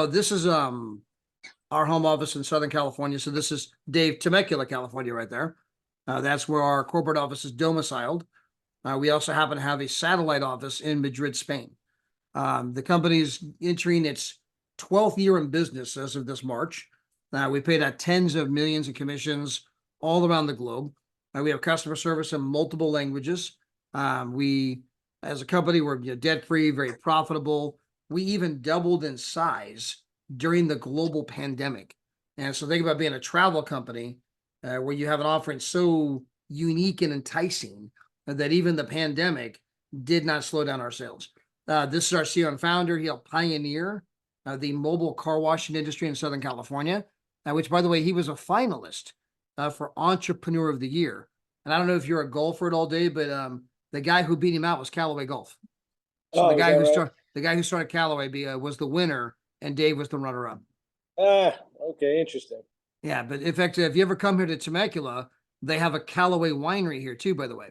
This is our home office in Southern California. So this is Dave, Temecula, California, right there. That's where our corporate office is domiciled. We also happen to have a satellite office in Madrid, Spain. The company is entering its 12th year in business as of this March. We paid out tens of millions in commissions all around the globe. We have customer service in multiple languages. We, as a company, we're debt-free, very profitable. We even doubled in size during the global pandemic. And so think about being a travel company where you have an offering so unique and enticing that even the pandemic did not slow down our sales. This is our CEO and founder. He helped pioneer the mobile car washing industry in Southern California, which, by the way, he was a finalist for Entrepreneur of the Year. And I don't know if you're a golfer all day, but the guy who beat him out was Callaway Golf. So the guy who started Callaway was the winner, and Dave was the runner-up. Okay, interesting. Yeah, but in fact, if you ever come here to Temecula, they have a Callaway winery here too, by the way.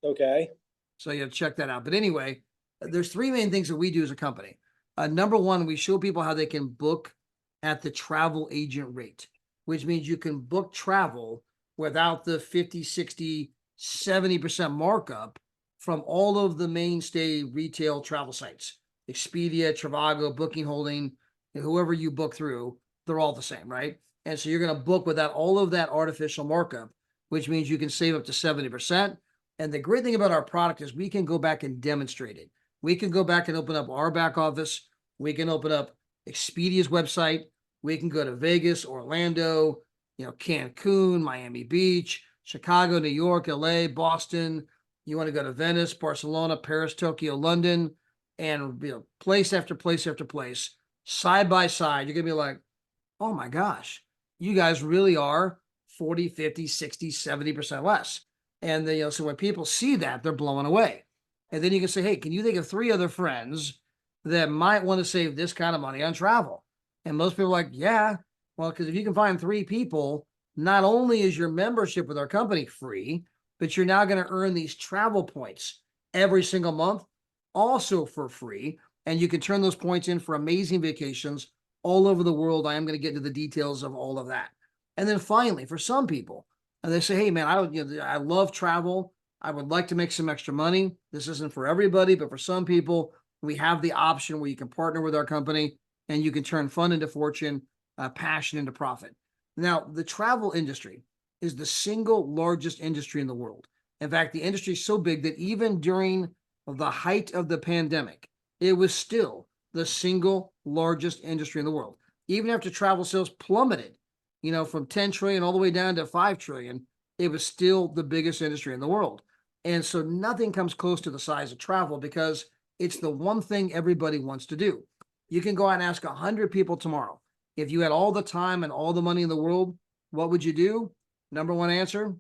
Okay. So you have to check that out. But anyway, there's three main things that we do as a company. Number one, we show people how they can book at the travel agent rate, which means you can book travel without the 50, 60, 70% markup from all of the mainstay retail travel sites. Expedia, Trivago, Booking Holding, whoever you book through, they're all the same, right? And so you're going to book without all of that artificial markup, which means you can save up to 70%. And the great thing about our product is we can go back and demonstrate it. We can go back and open up our back office. We can open up Expedia's website. We can go to Vegas, Orlando, Cancun, Miami Beach, Chicago, New York, LA, Boston. You want to go to Venice, Barcelona, Paris, Tokyo, London, and place after place after place, side by side. You're going to be like, oh my gosh, you guys really are 40, 50, 60, 70% less. And then, so when people see that, they're blown away. And then you can say, hey, can you think of three other friends that might want to save this kind of money on travel? And most people are like, yeah, well, because if you can find three people, not only is your membership with our company free, but you're now going to earn these travel points every single month, also for free. And you can turn those points in for amazing vacations all over the world. I am going to get into the details of all of that. And then finally, for some people, they say, hey, man, I love travel. I would like to make some extra money. This isn't for everybody, but for some people, we have the option where you can partner with our company and you can turn fun into fortune, passion into profit. Now, the travel industry is the single largest industry in the world. In fact, the industry is so big that even during the height of the pandemic, it was still the single largest industry in the world. Even after travel sales plummeted, from 10 trillion all the way down to 5 trillion, it was still the biggest industry in the world. And so nothing comes close to the size of travel because it's the one thing everybody wants to do. You can go out and ask 100 people tomorrow, if you had all the time and all the money in the world, what would you do? Number one answer,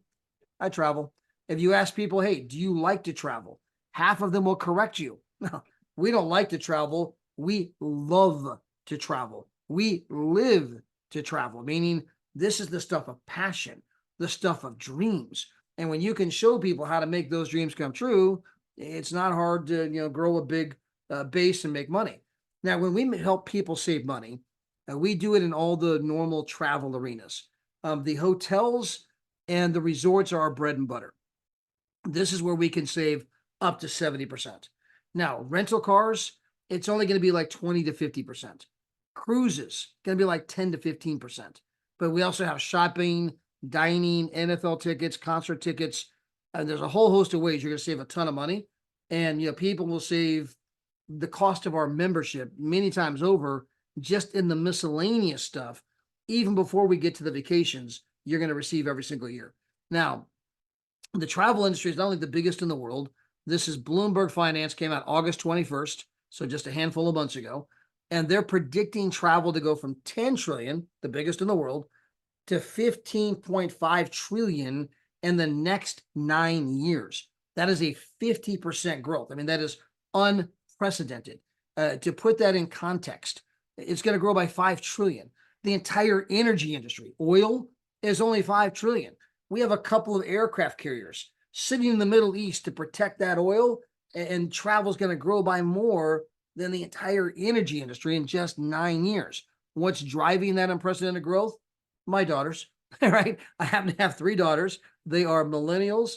I travel. If you ask people, hey, do you like to travel? Half of them will correct you. No, we don't like to travel. We love to travel. We live to travel, meaning this is the stuff of passion, the stuff of dreams. And when you can show people how to make those dreams come true, it's not hard to grow a big base and make money. Now, when we help people save money, we do it in all the normal travel arenas. The hotels and the resorts are our bread and butter. This is where we can save up to 70%. Now, rental cars, it's only going to be like 20 to 50%. Cruises, going to be like 10 to 15%. But we also have shopping, dining, NFL tickets, concert tickets. And there's a whole host of ways you're going to save a ton of money. And, people will save the cost of our membership many times over just in the miscellaneous stuff. Even before we get to the vacations, you're going to receive every single year. Now, the travel industry is not only the biggest in the world. This is Bloomberg Finance, came out August 21st, so just a handful of months ago. And they're predicting travel to go from 10 trillion, the biggest in the world, to 15.5 trillion in the next 9 years. That is a 50% growth. I mean, that is unprecedented. To put that in context, it's going to grow by 5 trillion. The entire energy industry, oil, is only 5 trillion. We have a couple of aircraft carriers sitting in the Middle East to protect that oil, and travel is going to grow by more than the entire energy industry in just 9 years. What's driving that unprecedented growth? My daughters, right? I happen to have 3 daughters. They are millennials.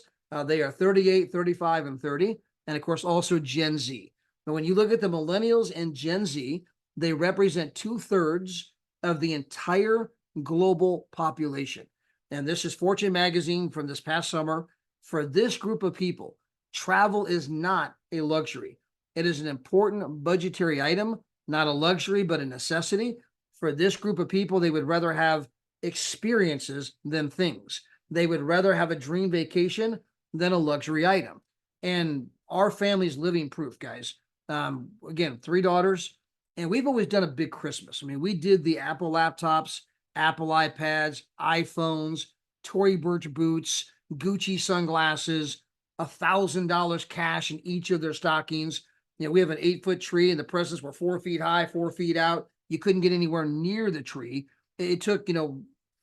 They are 38, 35, and 30. And of course, also Gen Z. But when you look at the millennials and Gen Z, they represent 2/3 of the entire global population. And this is Fortune magazine from this past summer. For this group of people, travel is not a luxury. It is an important budgetary item, not a luxury, but a necessity. For this group of people, they would rather have experiences than things. They would rather have a dream vacation than a luxury item. And our family's living proof, guys. Again, 3 daughters, and we've always done a big Christmas. I mean, we did the Apple laptops, Apple iPads, iPhones, Tory Burch boots, Gucci sunglasses, $1,000 cash in each of their stockings. We have an 8-foot tree, and the presents were 4 feet high, 4 feet out. You couldn't get anywhere near the tree. It took, 4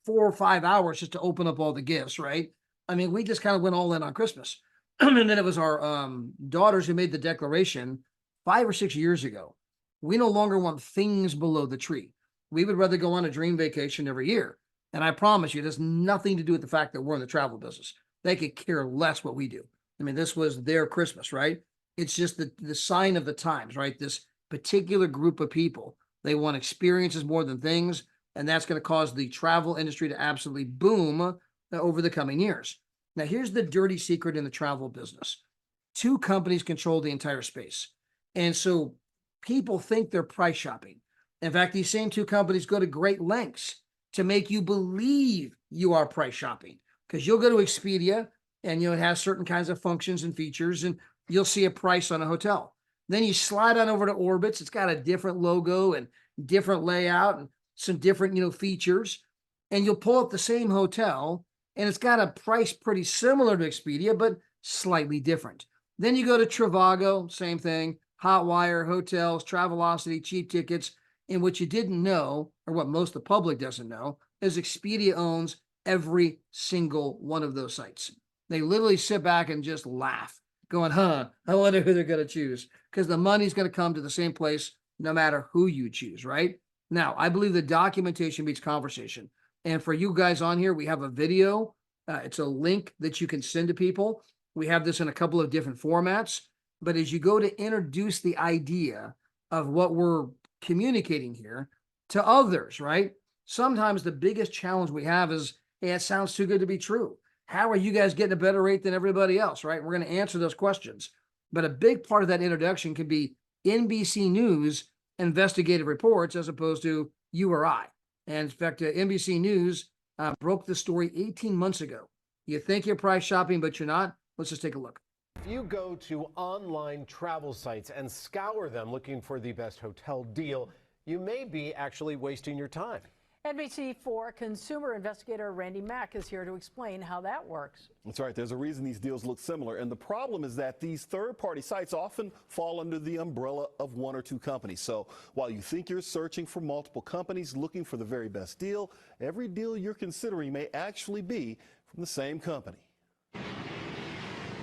or 5 hours just to open up all the gifts, right? I mean, we just kind of went all in on Christmas. And then it was our daughters who made the declaration 5 or 6 years ago. We no longer want things below the tree. We would rather go on a dream vacation every year. And I promise you, it has nothing to do with the fact that we're in the travel business. They could care less what we do. I mean, this was their Christmas, right? It's just the sign of the times, right? This particular group of people, they want experiences more than things. And that's going to cause the travel industry to absolutely boom over the coming years. Now, here's the dirty secret in the travel business. 2 companies control the entire space. And so people think they're price shopping. In fact, these same 2 companies go to great lengths to make you believe you are price shopping, because you'll go to Expedia and it has certain kinds of functions and features, and you'll see a price on a hotel. Then you slide on over to Orbitz. It's got a different logo and different layout and some different, features. And you'll pull up the same hotel, and it's got a price pretty similar to Expedia, but slightly different. Then you go to Trivago, same thing, Hotwire, hotels, Travelocity, cheap tickets. And what you didn't know, or what most of the public doesn't know, is Expedia owns every single one of those sites. They literally sit back and just laugh, going, I wonder who they're going to choose, because the money's going to come to the same place no matter who you choose, right? Now, I believe the documentation beats conversation. And for you guys on here, we have a video. It's a link that you can send to people. We have this in a couple of different formats. But as you go to introduce the idea of what we're communicating here to others, right? Sometimes the biggest challenge we have is, hey, it sounds too good to be true. How are you guys getting a better rate than everybody else, right? We're going to answer those questions. But a big part of that introduction can be NBC News investigative reports as opposed to you or I. And in fact, NBC News broke the story 18 months ago. You think you're price shopping, but you're not. Let's just take a look. If you go to online travel sites and scour them looking for the best hotel deal, you may be actually wasting your time. NBC4 consumer investigator Randy Mack is here to explain how that works. That's right. There's a reason these deals look similar. And the problem is that these third-party sites often fall under the umbrella of 1 or 2 companies. So while you think you're searching for multiple companies looking for the very best deal, every deal you're considering may actually be from the same company.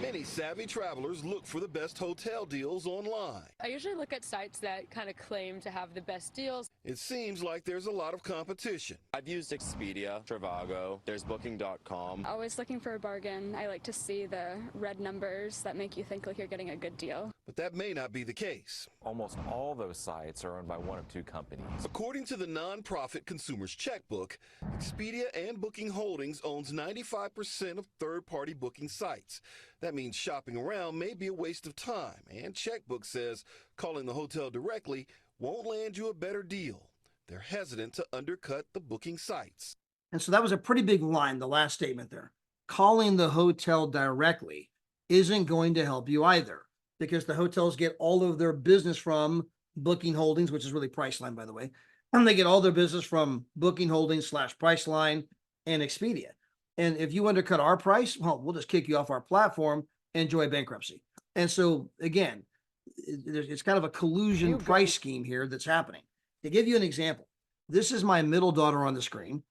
Many savvy travelers look for the best hotel deals online. I usually look at sites that kind of claim to have the best deals. It seems like there's a lot of competition. I've used Expedia, Trivago, there's Booking.com. Always looking for a bargain. I like to see the red numbers that make you think like you're getting a good deal. But that may not be the case. Almost all those sites are owned by 1 of 2 companies. According to the nonprofit Consumer's Checkbook, Expedia and Booking Holdings owns 95% of third-party booking sites. That means shopping around may be a waste of time, and Checkbook says calling the hotel directly won't land you a better deal. They're hesitant to undercut the booking sites. And so that was a pretty big line, the last statement there. Calling the hotel directly isn't going to help you either, because the hotels get all of their business from Booking Holdings, which is really Priceline, by the way. And they get all their business from Booking Holdings / Priceline and Expedia. And if you undercut our price, well, we'll just kick you off our platform and enjoy bankruptcy. And so, again, it's kind of a collusion price scheme here that's happening. To give you an example, this is my middle daughter on the screen.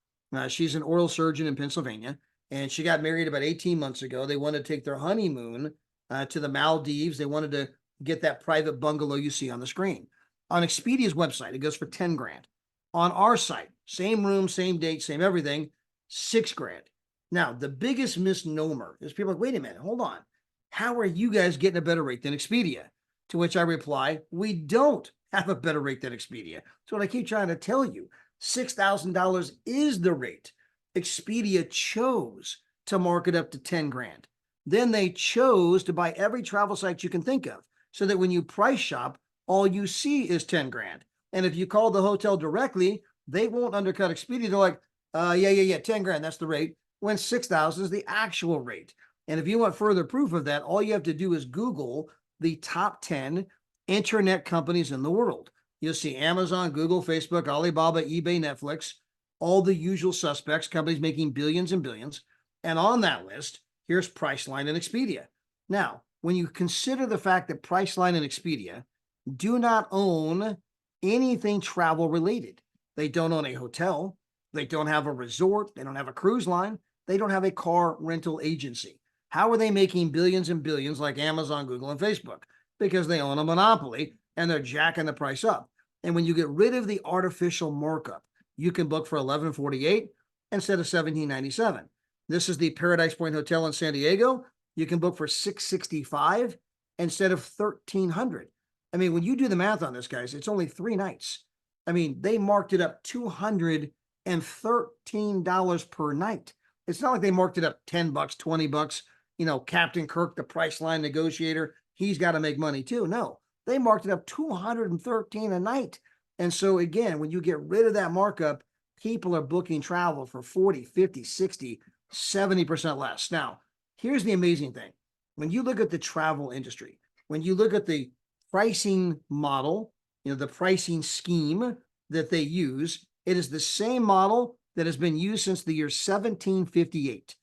She's an oral surgeon in Pennsylvania, and she got married about 18 months ago. They wanted to take their honeymoon to the Maldives. They wanted to get that private bungalow you see on the screen. On Expedia's website, it goes for 10 grand. On our site, same room, same date, same everything, 6 grand. Now, the biggest misnomer is people are like, wait a minute, hold on. How are you guys getting a better rate than Expedia? To which I reply, we don't have a better rate than Expedia. That's what I keep trying to tell you. $6,000 is the rate. Expedia chose to mark it up to 10 grand. Then they chose to buy every travel site you can think of so that when you price shop, all you see is 10 grand. And if you call the hotel directly, they won't undercut Expedia. They're like, yeah, 10 grand, that's the rate. When 6,000 is the actual rate. And if you want further proof of that, all you have to do is Google the top 10 internet companies in the world. You'll see Amazon, Google, Facebook, Alibaba, eBay, Netflix, all the usual suspects, companies making billions and billions. And on that list, here's Priceline and Expedia. Now, when you consider the fact that Priceline and Expedia do not own anything travel related, they don't own a hotel, they don't have a resort, they don't have a cruise line, they don't have a car rental agency. How are they making billions and billions like Amazon, Google, and Facebook? Because they own a monopoly and they're jacking the price up. And when you get rid of the artificial markup, you can book for $11.48 instead of $17.97. This is the Paradise Point Hotel in San Diego. You can book for $665 instead of $1,300. I mean, when you do the math on this, guys, it's only 3 nights. I mean, they marked it up $213 per night. It's not like they marked it up $10, $20. You know, Captain Kirk, the Priceline negotiator, he's got to make money too. No, they marked it up $213 a night. And so again, when you get rid of that markup, people are booking travel for 40, 50, 60, 70% less. Now, here's the amazing thing. When you look at the travel industry, when you look at the pricing model, you know, the pricing scheme that they use, it is the same model that has been used since the year 1758,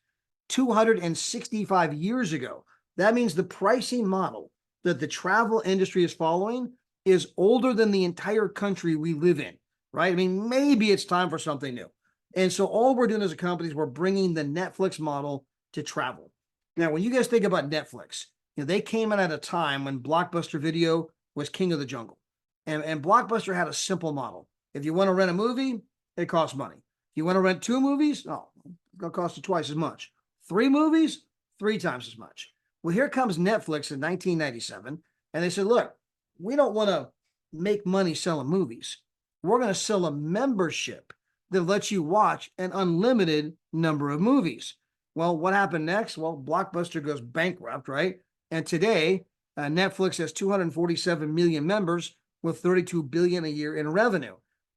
265 years ago. That means the pricing model that the travel industry is following is older than the entire country we live in, right? I mean, maybe it's time for something new. And so all we're doing as a company is we're bringing the Netflix model to travel. Now, when you guys think about Netflix, you know, they came in at a time when Blockbuster Video was king of the jungle. And Blockbuster had a simple model. If you want to rent a movie, it costs money. If you want to rent 2 movies, oh, it's going to cost you twice as much. 3 movies, 3 times as much. Well, here comes Netflix in 1997, and they said, look, we don't want to make money selling movies. We're going to sell a membership that lets you watch an unlimited number of movies. Well, what happened next? Well, Blockbuster goes bankrupt, right? And today, Netflix has 247 million members with $32 billion a year in revenue.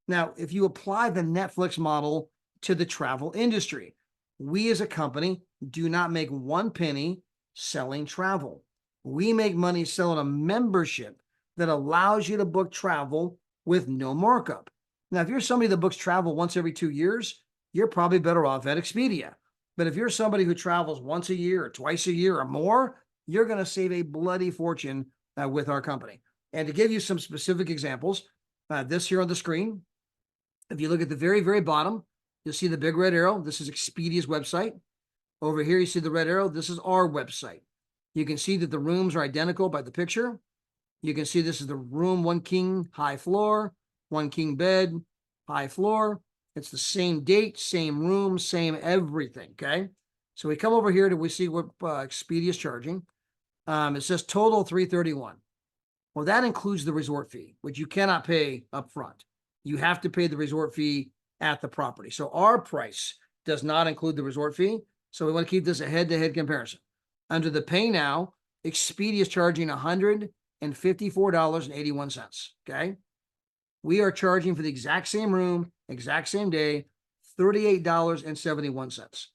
Now, if you apply the Netflix model to the travel industry, we as a company do not make 1 penny selling travel. We make money selling a membership that allows you to book travel with no markup. Now, if you're somebody that books travel once every 2 years, you're probably better off at Expedia. But if you're somebody who travels once a year or twice a year or more, you're going to save a bloody fortune with our company. And to give you some specific examples, this here on the screen, if you look at the very, very bottom, you'll see the big red arrow. This is Expedia's website. Over here, you see the red arrow. This is our website. You can see that the rooms are identical by the picture. You can see this is the room, 1 king, high floor, 1 king bed, high floor. It's the same date, same room, same everything, okay? So we come over here to we see what Expedia is charging. It says total $331. Well, that includes the resort fee, which you cannot pay up front. You have to pay the resort fee at the property. So our price does not include the resort fee. So we want to keep this a head-to-head comparison. Under the pay now, Expedia is charging $154.81, okay? We are charging for the exact same room, exact same day, $38.71.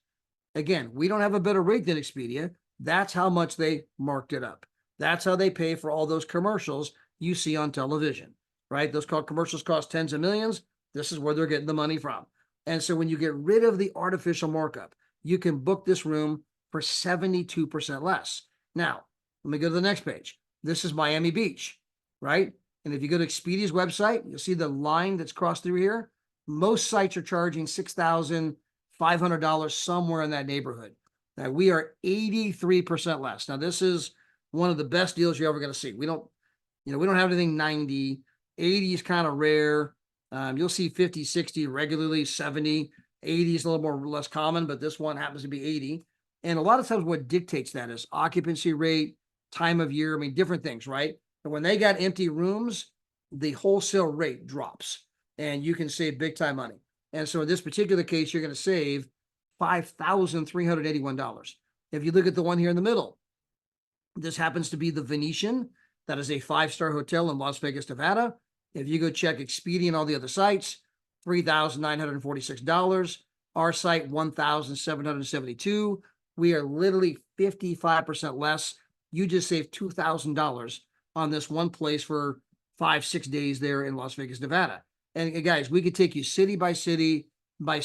Again, we don't have a better rate than Expedia. That's how much they marked it up. That's how they pay for all those commercials you see on television, right? Those commercials cost tens of millions. This is where they're getting the money from. And so when you get rid of the artificial markup, you can book this room for 72% less. Now, let me go to the next page. This is Miami Beach, right? And if you go to Expedia's website, you'll see the line that's crossed through here. Most sites are charging $6,500, somewhere in that neighborhood. Now, we are 83% less. Now, this is one of the best deals you're ever going to see. We don't We don't have anything 90. 80 is kind of rare. You'll see 50, 60 regularly, 70, 80 is a little more less common, but this one happens to be 80. And a lot of times what dictates that is occupancy rate, time of year, I mean, different things, right? But when they got empty rooms, the wholesale rate drops and you can save big time money. And so in this particular case, you're going to save $5,381. If you look at the one here in the middle, this happens to be the Venetian. That is a 5-star hotel in Las Vegas, Nevada. If you go check Expedia and all the other sites, $3,946. Our site, $1,772. We are literally 55% less. You just saved $2,000 on this one place for 5-6 days there in Las Vegas, Nevada. And guys, we could take you city by city, and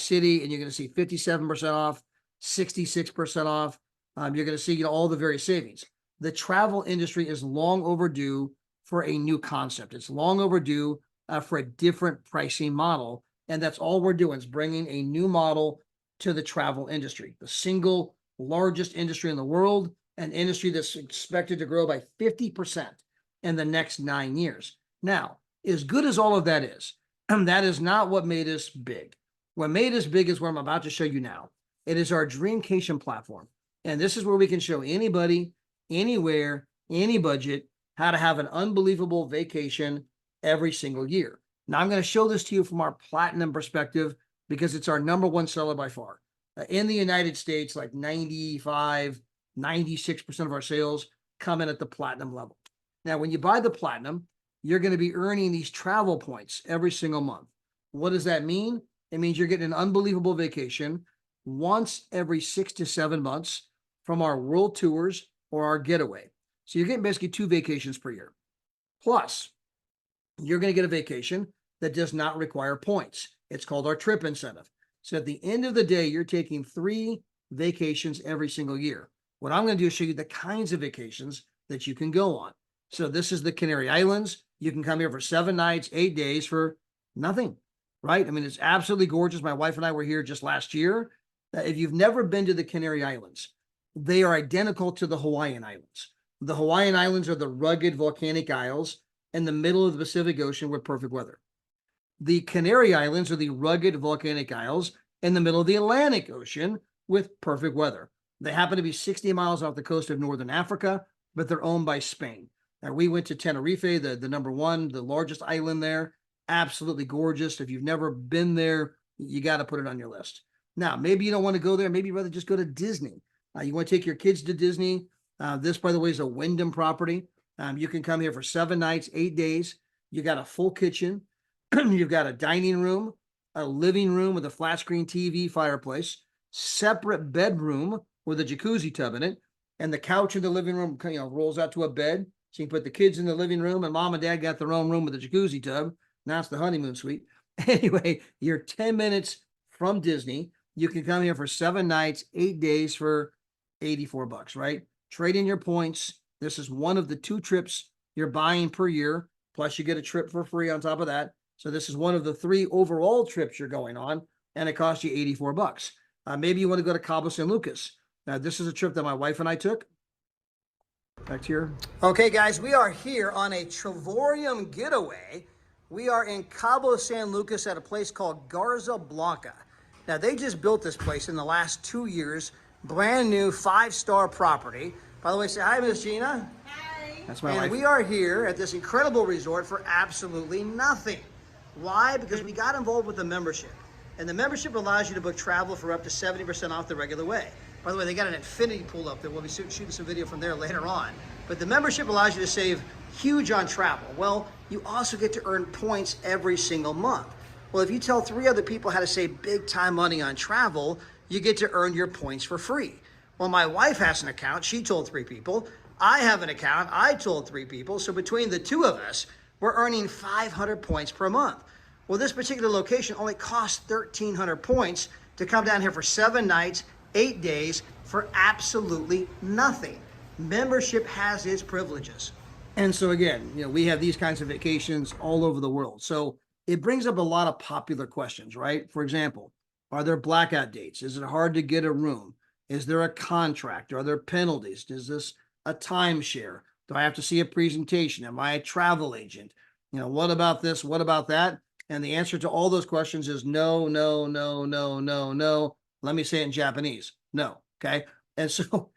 you're going to see 57% off, 66% off. You're going to see all the various savings. The travel industry is long overdue for a new concept. It's long overdue for a different pricing model. And that's all we're doing is bringing a new model to the travel industry, the single largest industry in the world, an industry that's expected to grow by 50% in the next 9 years. Now, as good as all of that is, that is not what made us big. What made us big is what I'm about to show you now. It is our Dreamcation platform. And this is where we can show anybody, anywhere, any budget, how to have an unbelievable vacation every single year. Now, I'm going to show this to you from our platinum perspective because it's our number one seller by far. In the United States, like 95, 96% of our sales come in at the platinum level. Now, when you buy the platinum, you're going to be earning these travel points every single month. What does that mean? It means you're getting an unbelievable vacation once every 6 to 7 months from our world tours or our getaway. So you're getting basically 2 vacations per year. Plus, you're going to get a vacation that does not require points. It's called our trip incentive. So at the end of the day, you're taking 3 vacations every single year. What I'm going to do is show you the kinds of vacations that you can go on. So this is the Canary Islands. You can come here for 7 nights, 8 days for nothing, right? I mean, it's absolutely gorgeous. My wife and I were here just last year. If you've never been to the Canary Islands, they are identical to the Hawaiian Islands. The Hawaiian Islands are the rugged volcanic isles in the middle of the Pacific Ocean with perfect weather. The Canary Islands are the rugged volcanic isles in the middle of the Atlantic Ocean with perfect weather. They happen to be 60 miles off the coast of northern Africa, but they're owned by Spain. Now, we went to Tenerife, the number one, the largest island there. Absolutely gorgeous. If you've never been there, you got to put it on your list. Now, maybe you don't want to go there. Maybe you'd rather just go to Disney. You want to take your kids to Disney. This, by the way, is a Wyndham property. You can come here for 7 nights, 8 days. You got a full kitchen. You've got a dining room, a living room with a flat screen TV, fireplace, separate bedroom with a jacuzzi tub in it, and the couch in the living room, rolls out to a bed. So you can put the kids in the living room, and mom and dad got their own room with a jacuzzi tub. Now it's the honeymoon suite. Anyway, you're 10 minutes from Disney. You can come here for 7 nights, 8 days for $84, right? Trade in your points. This is one of the 2 trips you're buying per year. Plus you get a trip for free on top of that. So this is one of the 3 overall trips you're going on, and it costs you $84. Maybe you want to go to Cabo San Lucas. This is a trip that my wife and I took. Back to here. Okay, guys, we are here on a Trevorium getaway. We are in Cabo San Lucas at a place called Garza Blanca. Now, they just built this place in the last 2 years. Brand new 5-star property. By the way, say hi, Miss Gina. Hi. That's my wife. And we are here at this incredible resort for absolutely nothing. Why? Because we got involved with the membership. And the membership allows you to book travel for up to 70% off the regular way. By the way, they got an infinity pool up there. We'll be shooting some video from there later on. But the membership allows you to save huge on travel. Well, you also get to earn points every single month. Well, if you tell 3 other people how to save big time money on travel, you get to earn your points for free. Well, my wife has an account. She told 3 people. I have an account. I told 3 people. So between the 2 of us, we're earning 500 points per month. Well, this particular location only costs 1,300 points to come down here for 7 nights, 8 days for absolutely nothing. Membership has its privileges. And so again, we have these kinds of vacations all over the world. So it brings up a lot of popular questions, right? For example, are there blackout dates? Is it hard to get a room? Is there a contract? Are there penalties? Is this a timeshare? Do I have to see a presentation? Am I a travel agent? What about this? What about that? And the answer to all those questions is no, no, no, no, no, no. Let me say it in Japanese. No. Okay. And so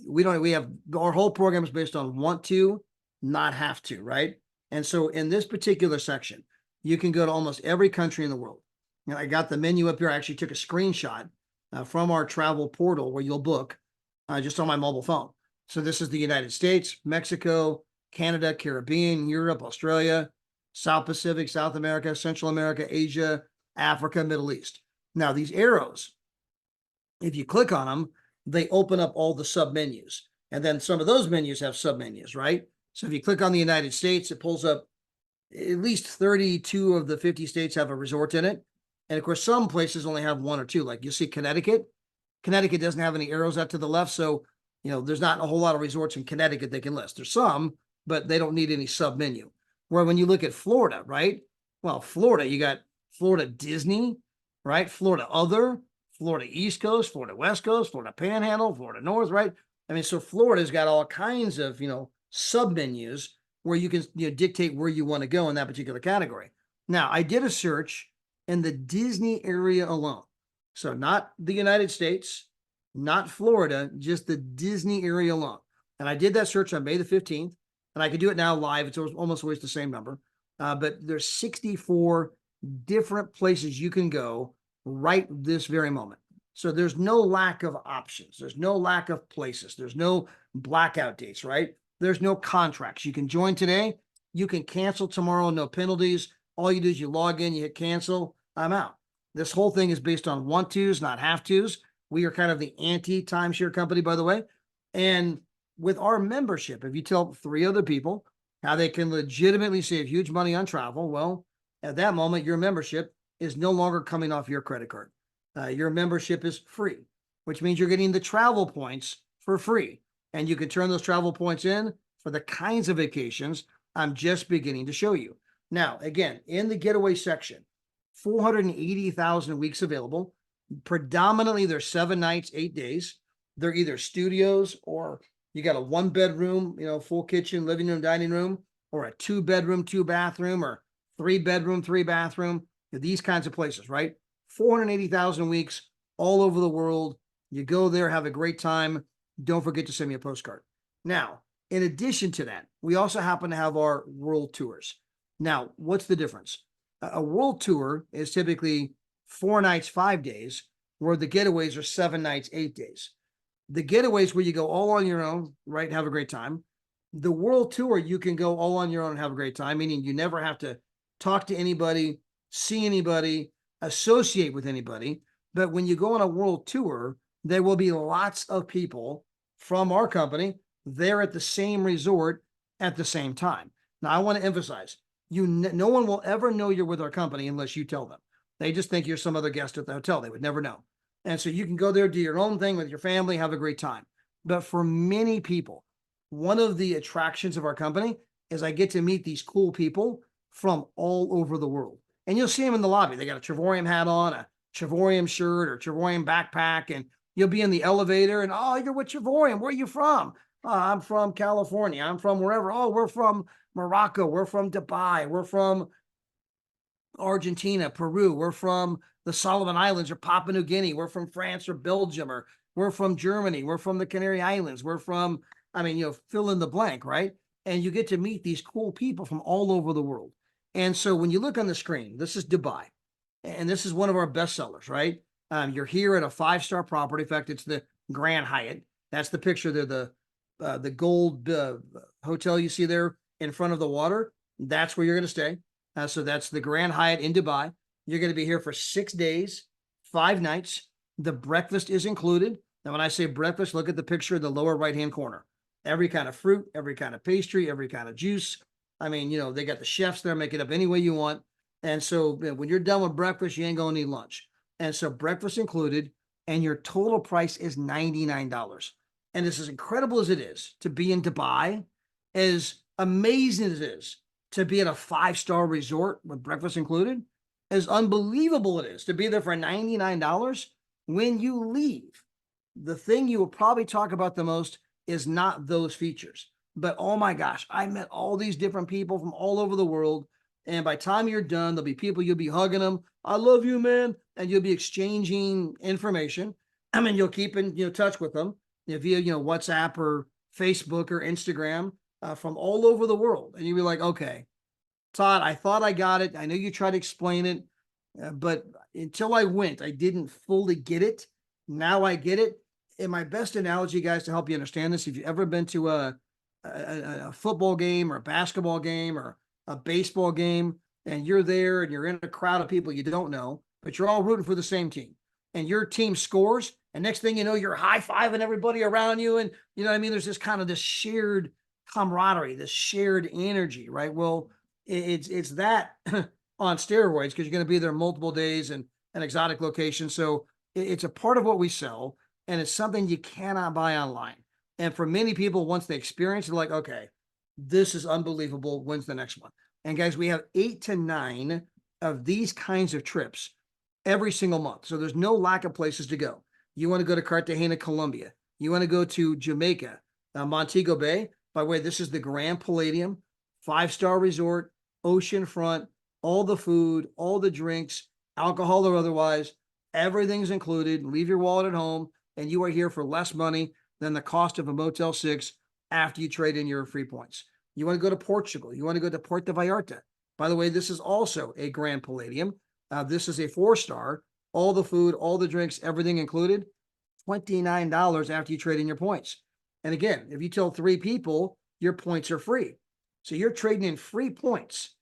we have our whole program is based on want to, not have to, right? And so in this particular section, you can go to almost every country in the world. And I got the menu up here. I actually took a screenshot from our travel portal where you'll book just on my mobile phone. So this is the United States, Mexico, Canada, Caribbean, Europe, Australia, South Pacific, South America, Central America, Asia, Africa, Middle East. Now, these arrows, if you click on them, they open up all the sub menus. And then some of those menus have sub menus, right? So if you click on the United States, it pulls up at least 32 of the 50 states have a resort in it. And of course, some places only have one or two. Like you see Connecticut. Connecticut doesn't have any arrows out to the left. So, there's not a whole lot of resorts in Connecticut they can list. There's some, but they don't need any sub menu. Where when you look at Florida, right? Well, Florida, you got Florida Disney, right? Florida Other, Florida East Coast, Florida West Coast, Florida Panhandle, Florida North, right? I mean, so Florida's got all kinds of, sub menus where you can dictate where you want to go in that particular category. Now, I did a search in the Disney area alone. So not the United States, not Florida, just the Disney area alone. And I did that search on May the 15th, and I could do it now live. It's almost always the same number. But there's 64 different places you can go right this very moment. So there's no lack of options. There's no lack of places. There's no blackout dates, right? There's no contracts. You can join today. You can cancel tomorrow, no penalties. All you do is you log in, you hit cancel, I'm out. This whole thing is based on want tos, not have tos. We are kind of the anti-timeshare company, by the way. And with our membership, if you tell 3 other people how they can legitimately save huge money on travel, well, at that moment, your membership is no longer coming off your credit card. Your membership is free, which means you're getting the travel points for free. And you can turn those travel points in for the kinds of vacations I'm just beginning to show you. Now, again, in the getaway section, 480,000 weeks available. Predominantly, they're 7 nights, 8 days. They're either studios or you got a 1-bedroom, full kitchen, living room, dining room, or a 2-bedroom, 2-bathroom, or 3-bedroom, 3-bathroom. These kinds of places, right? 480,000 weeks all over the world. You go there, have a great time. Don't forget to send me a postcard. Now, in addition to that, we also happen to have our world tours. Now, what's the difference? A world tour is typically 4 nights, 5 days, where the getaways are 7 nights, 8 days. The getaways where you go all on your own, right, have a great time. The world tour, you can go all on your own and have a great time, meaning you never have to talk to anybody, see anybody, associate with anybody. But when you go on a world tour, there will be lots of people from our company there at the same resort at the same time. Now, I want to emphasize, no one will ever know you're with our company unless you tell them. They just think you're some other guest at the hotel. They would never know. And so you can go there, do your own thing with your family, have a great time. But for many people, one of the attractions of our company is I get to meet these cool people from all over the world. And you'll see them in the lobby. They got a Trevorium hat on, a Trevorium shirt or Trevorium backpack, and you'll be in the elevator and, oh, you're with Trevorium. Where are you from? Oh, I'm from California. I'm from wherever. Oh, we're from Morocco. We're from Dubai. We're from Argentina, Peru. We're from the Solomon Islands or Papua New Guinea. We're from France or Belgium, or we're from Germany. We're from the Canary Islands. We're from, fill in the blank, right? And you get to meet these cool people from all over the world. And so when you look on the screen, this is Dubai. And this is one of our best sellers, right? You're here at a 5-star property. In fact, it's the Grand Hyatt. That's the picture there, the gold hotel you see there in front of the water. That's where you're going to stay. So that's the Grand Hyatt in Dubai. You're going to be here for 6 days, 5 nights. The breakfast is included. Now, when I say breakfast, look at the picture in the lower right-hand corner. Every kind of fruit, every kind of pastry, every kind of juice. They got the chefs there, make it up any way you want. And so when you're done with breakfast, you ain't going to need lunch. And so breakfast included, and your total price is $99. And this is incredible as it is to be in Dubai, as amazing as it is to be at a 5-star resort with breakfast included, as unbelievable it is to be there for $99. When you leave, the thing you will probably talk about the most is not those features. But oh my gosh, I met all these different people from all over the world. And by the time you're done, there'll be people you'll be hugging them. I love you, man. And you'll be exchanging information. I mean, you'll keep in touch with them via WhatsApp or Facebook or Instagram from all over the world. And you'll be like, okay, Todd, I thought I got it. I know you tried to explain it, but until I went, I didn't fully get it. Now I get it. And my best analogy, guys, to help you understand this, if you've ever been to a football game or a basketball game or a baseball game, and you're there and you're in a crowd of people you don't know, but you're all rooting for the same team, and your team scores, and next thing you know, you're high-fiving everybody around you, and you know what I mean? There's this kind of this shared camaraderie, this shared energy, right? Well, it's that on steroids, because you're going to be there multiple days and an exotic location. So it's a part of what we sell, and it's something you cannot buy online. And for many people, once they experience it, they're like, okay, this is unbelievable. When's the next one? And guys, we have 8 to 9 of these kinds of trips every single month. So there's no lack of places to go. You want to go to Cartagena, Colombia. You want to go to Jamaica, Montego Bay. By the way, this is the Grand Palladium, 5-star resort, oceanfront, all the food, all the drinks, alcohol or otherwise, everything's included. Leave your wallet at home, and you are here for less money than the cost of a Motel 6 after you trade in your free points. You want to go to Portugal. You want to go to Puerto Vallarta. By the way, this is also a Grand Palladium. This is a 4-star, all the food, all the drinks, everything included, $29 after you trade in your points. And again, if you tell 3 people, your points are free. So you're trading in free points,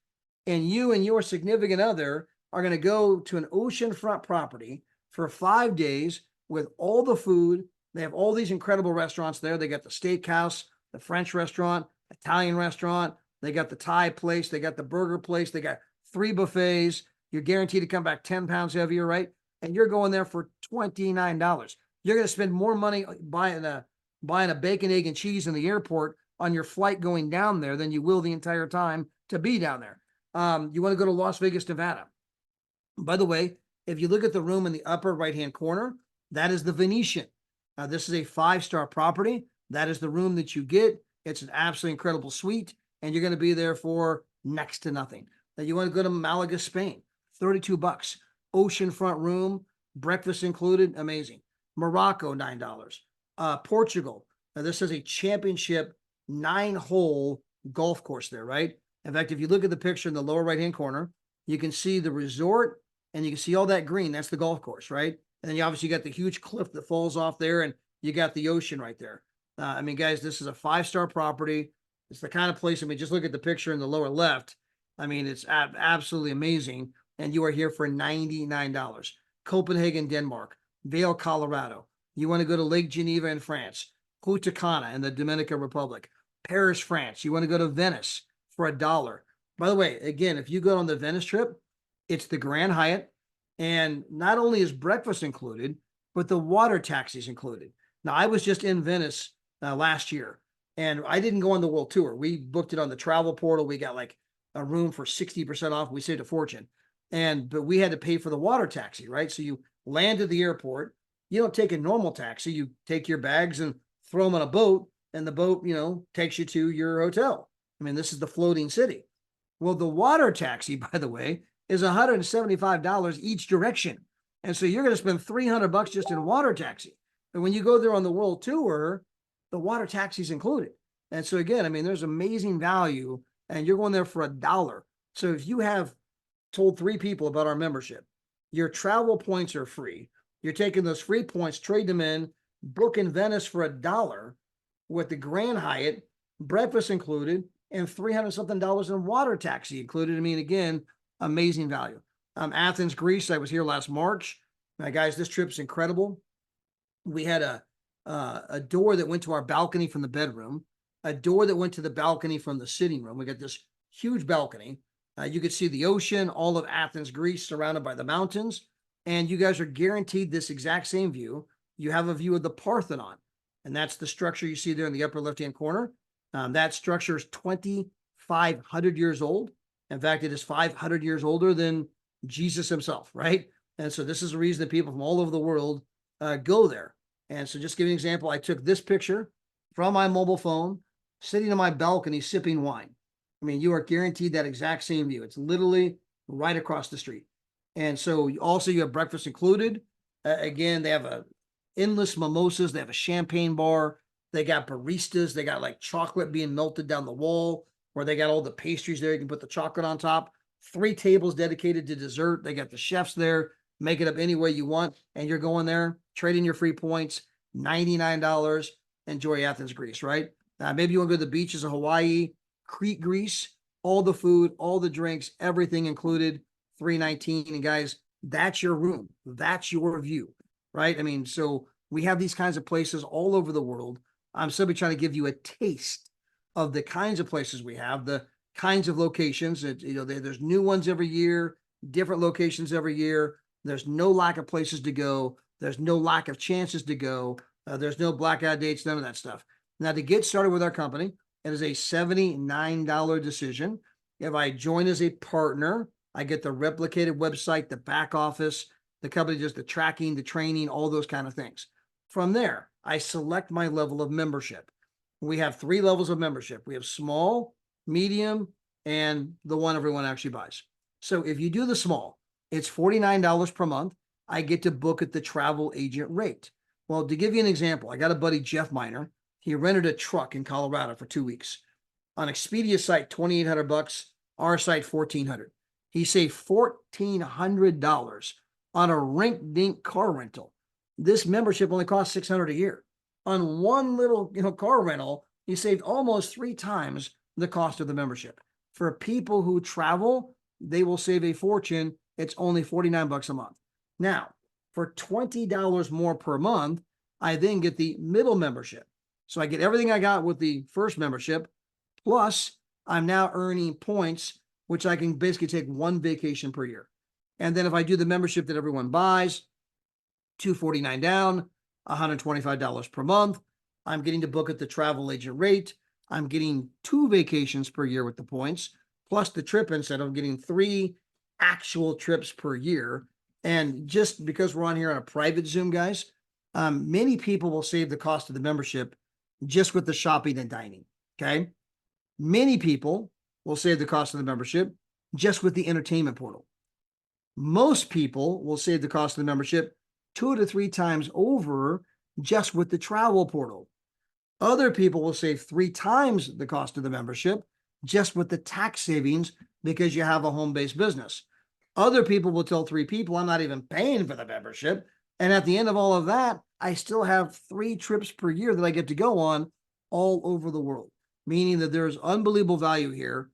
and you and your significant other are going to go to an oceanfront property for 5 days with all the food. They have all these incredible restaurants there. They got the steakhouse, the French restaurant, Italian restaurant. They got the Thai place. They got the burger place. They got 3 buffets. You're guaranteed to come back 10 pounds heavier, right? And you're going there for $29. You're going to spend more money buying a bacon, egg, and cheese in the airport on your flight going down there than you will the entire time to be down there. You want to go to Las Vegas, Nevada. By the way, if you look at the room in the upper right-hand corner, that is the Venetian. This is a 5-star property. That is the room that you get. It's an absolutely incredible suite, and you're going to be there for next to nothing. Now you want to go to Malaga, Spain, $32. Oceanfront room, breakfast included, amazing. Morocco, $9. Portugal. Now this is a championship 9-hole golf course there, right? In fact, if you look at the picture in the lower right-hand corner, you can see the resort and you can see all that green. That's the golf course, right? And then you obviously got the huge cliff that falls off there, and you got the ocean right there. I mean, guys, this is a 5-star property. It's the kind of place, I mean, just look at the picture in the lower left. I mean, it's absolutely amazing. And you are here for $99. Copenhagen, Denmark, Vail, Colorado. You want to go to Lake Geneva in France, Punta Cana in the Dominican Republic, Paris, France. You want to go to Venice for $1. By the way, again, if you go on the Venice trip, it's the Grand Hyatt. And not only is breakfast included, but the water taxi is included. Now, I was just in Venice last year, and I didn't go on the world tour. We booked it on the travel portal. We got like a room for 60% off. We saved a fortune. But we had to pay for the water taxi, right? So you land at the airport. You don't take a normal taxi. You take your bags and throw them on a boat, and the boat, takes you to your hotel. I mean, this is the floating city. Well, the water taxi, by the way, is $175 each direction. And so you're going to spend $300 just in water taxi. And when you go there on the world tour, the water taxi is included. And so again, I mean, there's amazing value, and you're going there for $1. So if you have told 3 people about our membership, your travel points are free. You're taking those free points, trade them in, book in Venice for $1 with the Grand Hyatt, breakfast included, and $300 something in water taxi included. I mean, again, amazing value. Athens, Greece. I was here last March. Now, guys, this trip's incredible. We had a door that went to our balcony from the bedroom, a door that went to the balcony from the sitting room. We got this huge balcony. You could see the ocean, all of Athens, Greece, surrounded by the mountains. And you guys are guaranteed this exact same view. You have a view of the Parthenon, and that's the structure you see there in the upper left-hand corner. That structure is 2,500 years old. In fact, it is 500 years older than Jesus himself, right? And so this is the reason that people from all over the world go there. And so just to give you an example, I took this picture from my mobile phone sitting on my balcony sipping wine. I mean, you are guaranteed that exact same view. It's literally right across the street. And so you have breakfast included. Again, they have a endless mimosas. They have a champagne bar. They got baristas. They got like chocolate being melted down the wall, where they got all the pastries there. You can put the chocolate on top. 3 tables dedicated to dessert. They got the chefs there. Make it up any way you want. And you're going there, trading your free points, $99. Enjoy Athens, Greece, right? Maybe you want to go to the beaches of Hawaii, Crete, Greece, all the food, all the drinks, everything included, $319. And guys, that's your room. That's your view, right? I mean, so we have these kinds of places all over the world. I'm simply trying to give you a taste of the kinds of places we have, the kinds of locations. There's new ones every year, different locations every year. There's no lack of places to go. There's no lack of chances to go. There's no blackout dates, none of that stuff. Now, to get started with our company, it is a $79 decision. If I join as a partner, I get the replicated website, the back office, the company does the tracking, the training, all those kind of things. From there, I select my level of membership. We have 3 levels of membership. We have small, medium, and the one everyone actually buys. So if you do the small, it's $49 per month. I get to book at the travel agent rate. Well, to give you an example, I got a buddy, Jeff Miner. He rented a truck in Colorado for 2 weeks. On Expedia site, $2,800. Our site, $1,400. He saved $1,400 on a rink-dink car rental. This membership only costs $600 a year. On one little, car rental, he saved almost 3 times the cost of the membership. For people who travel, they will save a fortune. It's only $49 a month. Now, for $20 more per month, I then get the middle membership. So I get everything I got with the first membership, plus I'm now earning points, which I can basically take 1 vacation per year. And then if I do the membership that everyone buys, $249 down, $125 per month, I'm getting to book at the travel agent rate. I'm getting 2 vacations per year with the points, plus the trip incentive. I'm getting 3 actual trips per year. And just because we're on here on a private Zoom, guys, many people will save the cost of the membership just with the shopping and dining. Okay. Many people will save the cost of the membership just with the entertainment portal. Most people will save the cost of the membership 2 to 3 times over just with the travel portal. Other people will save 3 times the cost of the membership just with the tax savings because you have a home-based business. Other people will tell 3 people, I'm not even paying for the membership. And at the end of all of that, I still have 3 trips per year that I get to go on all over the world, meaning that there's unbelievable value here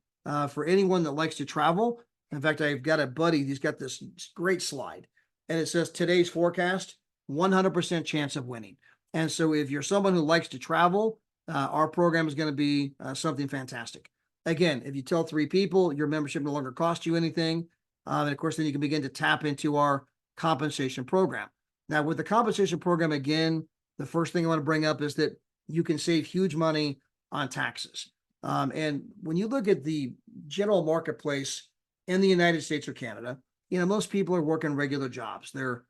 for anyone that likes to travel. In fact, I've got a buddy, he's got this great slide, and it says today's forecast, 100% chance of winning. And so if you're someone who likes to travel, our program is going to be something fantastic. Again, if you tell 3 people, your membership no longer costs you anything. And of course, then you can begin to tap into our compensation program. Now, with the compensation program, again, the first thing I want to bring up is that you can save huge money on taxes. And when you look at the general marketplace in the United States or Canada, most people are working regular jobs. They're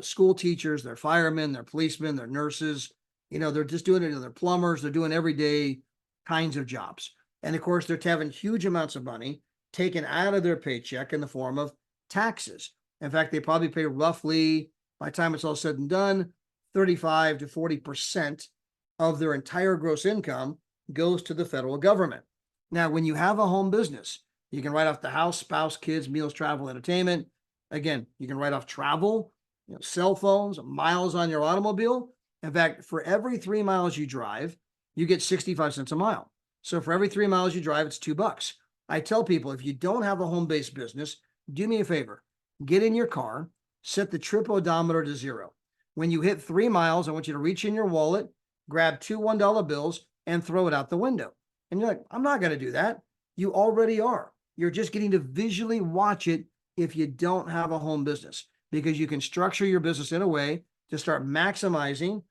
school teachers, they're firemen, they're policemen, they're nurses. They're just doing it. They're plumbers. They're doing everyday kinds of jobs. And of course, they're having huge amounts of money taken out of their paycheck in the form of taxes. In fact, they probably pay roughly, by the time it's all said and done, 35 to 40% of their entire gross income goes to the federal government. Now, when you have a home business, you can write off the house, spouse, kids, meals, travel, entertainment. Again, you can write off travel, cell phones, miles on your automobile. In fact, for every 3 miles you drive, you get 65 cents a mile. So for every 3 miles you drive, it's $2. I tell people, if you don't have a home-based business, do me a favor, get in your car, set the trip odometer to 0. When you hit 3 miles, I want you to reach in your wallet, grab 2 $1 bills, and throw it out the window. And you're like, I'm not going to do that. You already are. You're just getting to visually watch it if you don't have a home business, because you can structure your business in a way to start maximizing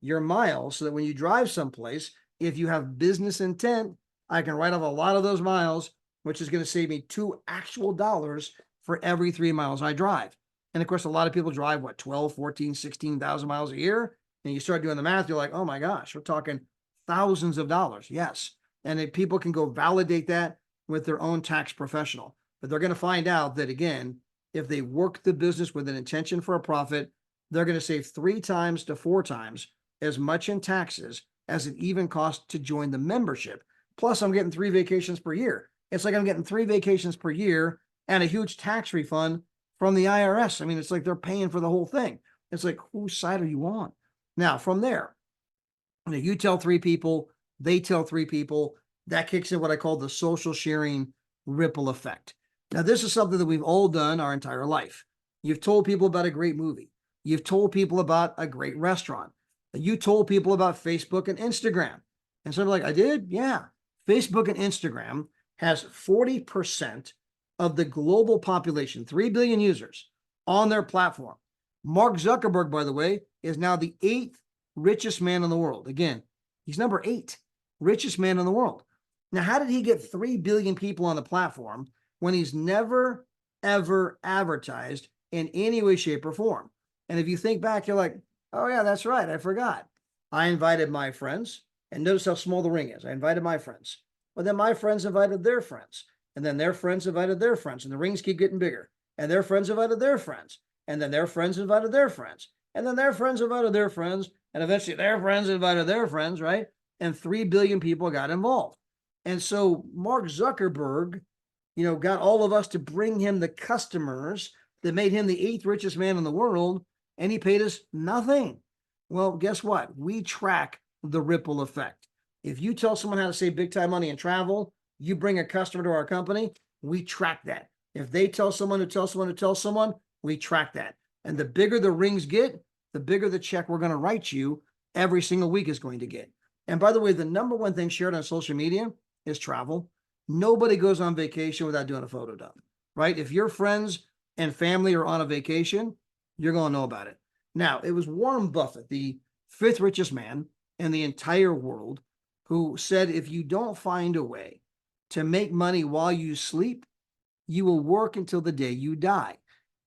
your miles so that when you drive someplace, if you have business intent, I can write off a lot of those miles, which is going to save me $2 actual for every 3 miles I drive. And of course, a lot of people drive 12, 14, 16,000 miles a year. And you start doing the math, you're like, oh my gosh, we're talking thousands of dollars. Yes. And if people can go validate that with their own tax professional. But they're going to find out that, again, if they work the business with an intention for a profit, they're going to save 3 times to 4 times as much in taxes as it even costs to join the membership. Plus, I'm getting 3 vacations per year. It's like I'm getting 3 vacations per year and a huge tax refund from the IRS. I mean, it's like they're paying for the whole thing. It's like, whose side are you on? Now, from there, you tell 3 people, they tell 3 people, that kicks in what I call the social sharing ripple effect. Now, this is something that we've all done our entire life. You've told people about a great movie. You've told people about a great restaurant. You told people about Facebook and Instagram. And so they're like, I did? Yeah. Facebook and Instagram has 40% of the global population, 3 billion users on their platform. Mark Zuckerberg, by the way, is now the 8th richest man in the world. Again, he's number 8 richest man in the world. Now, how did he get 3 billion people on the platform when he's never, ever advertised in any way, shape, or form? And if you think back, you're like, oh, yeah, that's right. I forgot. I invited my friends, and notice how small the ring is. I invited my friends. Well, then my friends invited their friends, and then their friends invited their friends, and the rings keep getting bigger. And their friends invited their friends, and then their friends invited their friends, and then their friends invited their friends, and eventually their friends invited their friends, right? And 3 billion people got involved. And so Mark Zuckerberg, got all of us to bring him the customers that made him the 8th richest man in the world, and he paid us nothing. Well, guess what? We track the ripple effect. If you tell someone how to save big time money in travel, you bring a customer to our company, we track that. If they tell someone who tells someone who tells someone, we track that. And the bigger the rings get, the bigger the check we're going to write you every single week is going to get. And by the way, the number one thing shared on social media is travel. Nobody goes on vacation without doing a photo dump, right? If your friends and family are on a vacation, you're going to know about it. Now, it was Warren Buffett, the 5th richest man in the entire world, who said, if you don't find a way to make money while you sleep, you will work until the day you die.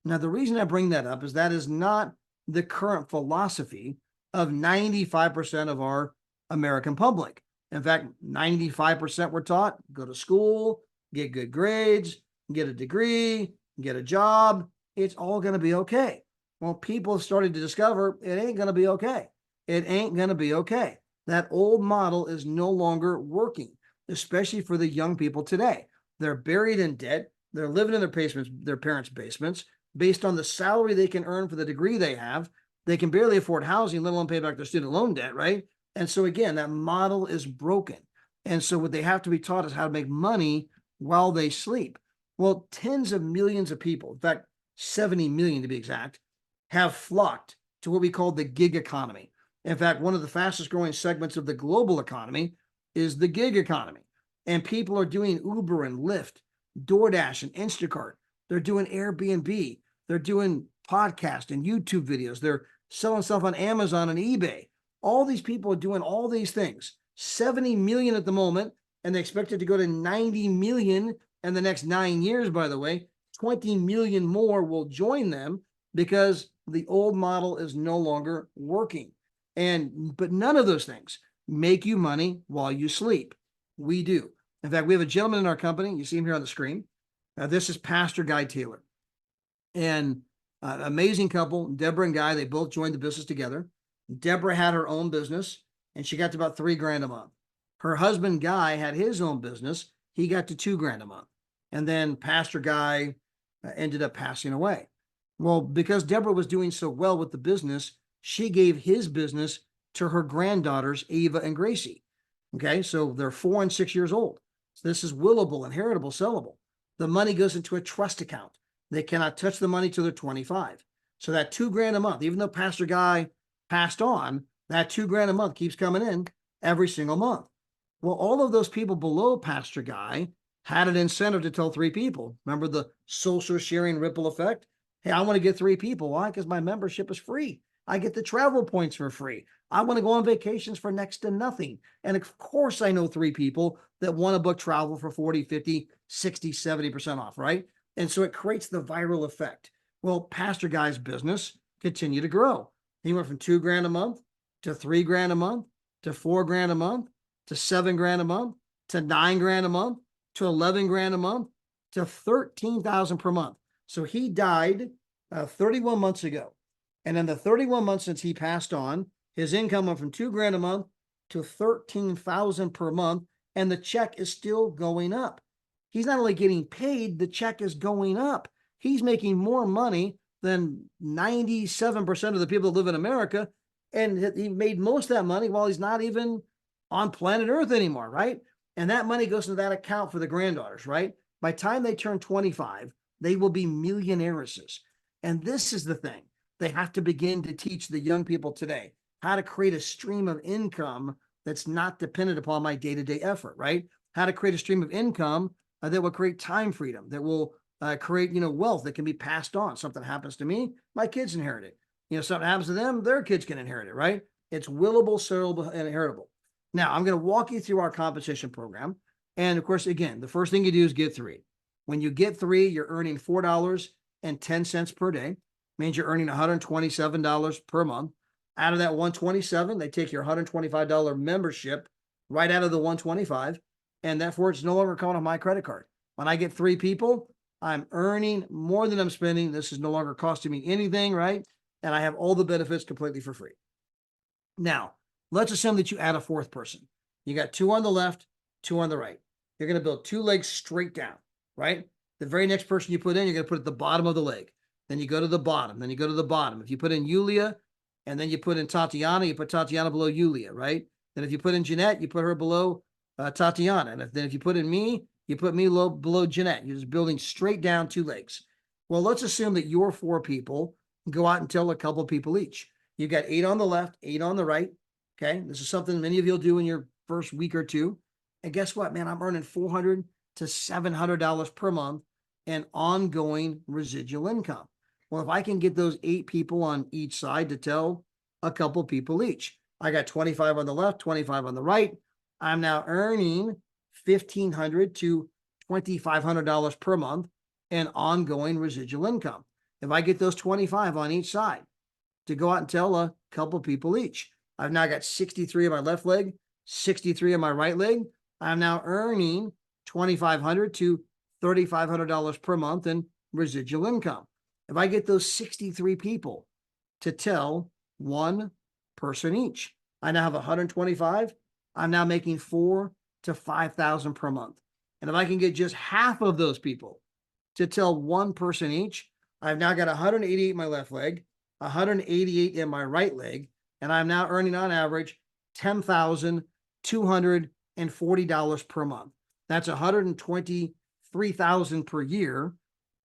Now, the reason I bring that up is that is not the current philosophy of 95% of our American public. In fact, 95% were taught, go to school, get good grades, get a degree, get a job. It's all going to be okay. Well, people have started to discover it ain't going to be okay. It ain't going to be okay. That old model is no longer working, especially for the young people today. They're buried in debt. They're living in their basements, their parents' basements, based on the salary they can earn for the degree they have. They can barely afford housing, let alone pay back their student loan debt, right? And so again, that model is broken. And so what they have to be taught is how to make money while they sleep. Well, tens of millions of people, in fact, 70 million to be exact, have flocked to what we call the gig economy. In fact, one of the fastest growing segments of the global economy is the gig economy. And people are doing Uber and Lyft, DoorDash and Instacart. They're doing Airbnb. They're doing podcasts and YouTube videos. They're selling stuff on Amazon and eBay. All these people are doing all these things. 70 million at the moment, and they expect it to go to 90 million in the next 9 years, by the way. 20 million more will join them because the old model is no longer working. But none of those things make you money while you sleep. We do. In fact, we have a gentleman in our company. You see him here on the screen. This is Pastor Guy Taylor. And amazing couple, Deborah and Guy, they both joined the business together. Deborah had her own business and she got to about $3,000 a month. Her husband, Guy, had his own business. He got to $2,000 a month. And then Pastor Guy ended up passing away. Well, because Deborah was doing so well with the business, she gave his business to her granddaughters, Ava and Gracie. Okay, so they're 4 and 6 years old. So this is willable, inheritable, sellable. The money goes into a trust account. They cannot touch the money till they're 25. So that $2,000 a month, even though Pastor Guy passed on, that $2,000 a month keeps coming in every single month. Well, all of those people below Pastor Guy had an incentive to tell 3 people. Remember the social sharing ripple effect? Hey, I want to get 3 people. Why? Because my membership is free. I get the travel points for free. I want to go on vacations for next to nothing. And of course, I know 3 people that want to book travel for 40, 50, 60, 70% off, right? And so it creates the viral effect. Well, Pastor Guy's business continued to grow. He went from $2,000 a month to $3,000 a month to $4,000 a month to $7,000 a month to 9 grand a month to 11 grand a month to 13,000 per month. So he died 31 months ago. And in the 31 months since he passed on, his income went from 2 grand a month to 13,000 per month. And the check is still going up. He's not only getting paid, the check is going up. He's making more money than 97% of the people that live in America. And he made most of that money while he's not even on planet Earth anymore, right? And that money goes into that account for the granddaughters, right? By the time they turn 25, they will be millionairesses. And this is the thing. They have to begin to teach the young people today how to create a stream of income that's not dependent upon my day-to-day effort, right? How to create a stream of income that will create time freedom, that will create, wealth that can be passed on. Something happens to me, my kids inherit it. Something happens to them, their kids can inherit it, right? It's willable, sellable, and inheritable. Now, I'm going to walk you through our compensation program. And of course, again, the first thing you do is get 3. When you get 3, you're earning $4.10 per day. Means you're earning $127 per month. Out of that 127, they take your $125 membership right out of the 125, and therefore it's no longer coming off my credit card. When I get 3 people, I'm earning more than I'm spending. This is no longer costing me anything, right? And I have all the benefits completely for free. Now, let's assume that you add a 4th person. You got 2 on the left, 2 on the right. You're going to build 2 legs straight down, right? The very next person you put in, you're going to put at the bottom of the leg. Then you go to the bottom. Then you go to the bottom. If you put in Yulia, and then you put in Tatiana, you put Tatiana below Yulia, right? Then if you put in Jeanette, you put her below Tatiana. And then if you put in me, you put me below Jeanette. You're just building straight down 2 legs. Well, let's assume that your 4 people go out and tell a couple people each. You got 8 on the left, 8 on the right. Okay. This is something many of you'll do in your first week or 2. And guess what, man? I'm earning $400 to $700 per month in ongoing residual income. Well, if I can get those 8 people on each side to tell a couple people each, I got 25 on the left, 25 on the right. I'm now earning $1,500 to $2,500 per month in ongoing residual income. If I get those 25 on each side to go out and tell a couple people each, I've now got 63 on my left leg, 63 on my right leg. I'm now earning $2,500 to $3,500 per month in residual income. If I get those 63 people to tell 1 person each, I now have 125. I'm now making $4,000 to $5,000 per month. And if I can get just half of those people to tell 1 person each, I've now got 188 in my left leg, 188 in my right leg, and I'm now earning on average $10,240 per month. That's $123,000 per year.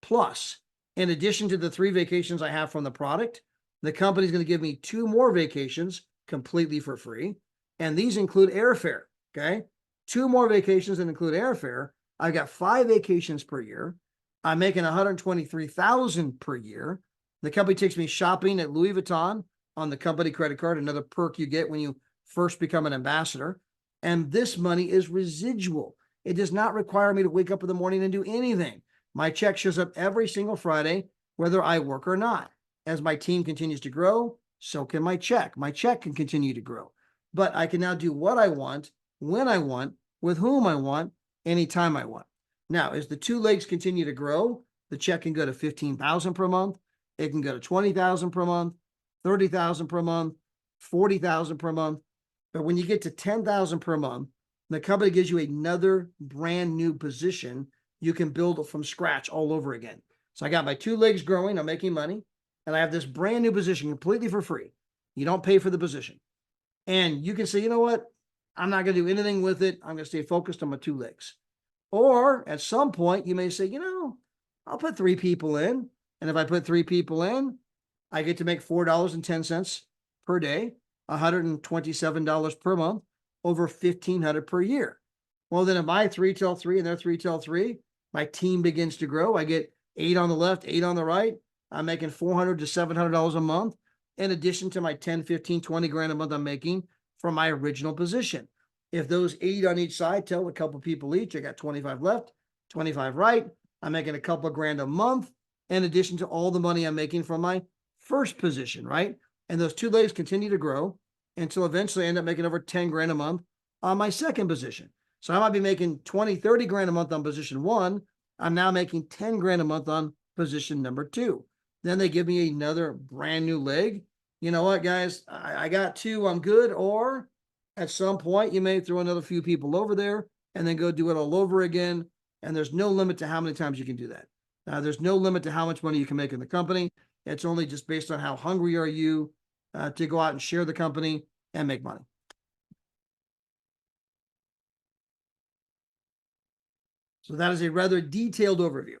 Plus, in addition to the 3 vacations I have from the product, the company's going to give me 2 more vacations completely for free. And these include airfare. Okay. 2 more vacations that include airfare. I've got 5 vacations per year. I'm making $123,000 per year. The company takes me shopping at Louis Vuitton on the company credit card, another perk you get when you first become an ambassador. And this money is residual. It does not require me to wake up in the morning and do anything. My check shows up every single Friday, whether I work or not. As my team continues to grow, so can my check. My check can continue to grow. But I can now do what I want, when I want, with whom I want, anytime I want. Now, as the 2 legs continue to grow, the check can go to $15,000 per month. It can go to $20,000 per month, $30,000 per month, $40,000 per month. But when you get to $10,000 per month, the company gives you another brand new position you can build from scratch all over again. So I got my 2 legs growing, I'm making money, and I have this brand new position completely for free. You don't pay for the position. And you can say, you know what? I'm not going to do anything with it. I'm going to stay focused on my 2 legs. Or at some point, you may say, I'll put 3 people in. And if I put 3 people in, I get to make $4.10 per day, $127 per month, over $1,500 per year. Well, then if I 3 tell 3 and they're 3 tell 3, my team begins to grow. I get 8 on the left, 8 on the right. I'm making $400 to $700 a month, in addition to my 10, 15, 20 grand a month I'm making from my original position. If those 8 on each side tell a couple people each, I got 25 left, 25 right. I'm making a couple of grand a month, in addition to all the money I'm making from my first position, right? And those 2 legs continue to grow until eventually I end up making over 10 grand a month on my second position. So I might be making 20, 30 grand a month on position one. I'm now making 10 grand a month on position number two. Then they give me another brand new leg. You know what, guys? I got two, I'm good. Or at some point, you may throw another few people over there and then go do it all over again. And there's no limit to how many times you can do that. There's no limit to how much money you can make in the company. It's only just based on how hungry are you to go out and share the company and make money. So that is a rather detailed overview.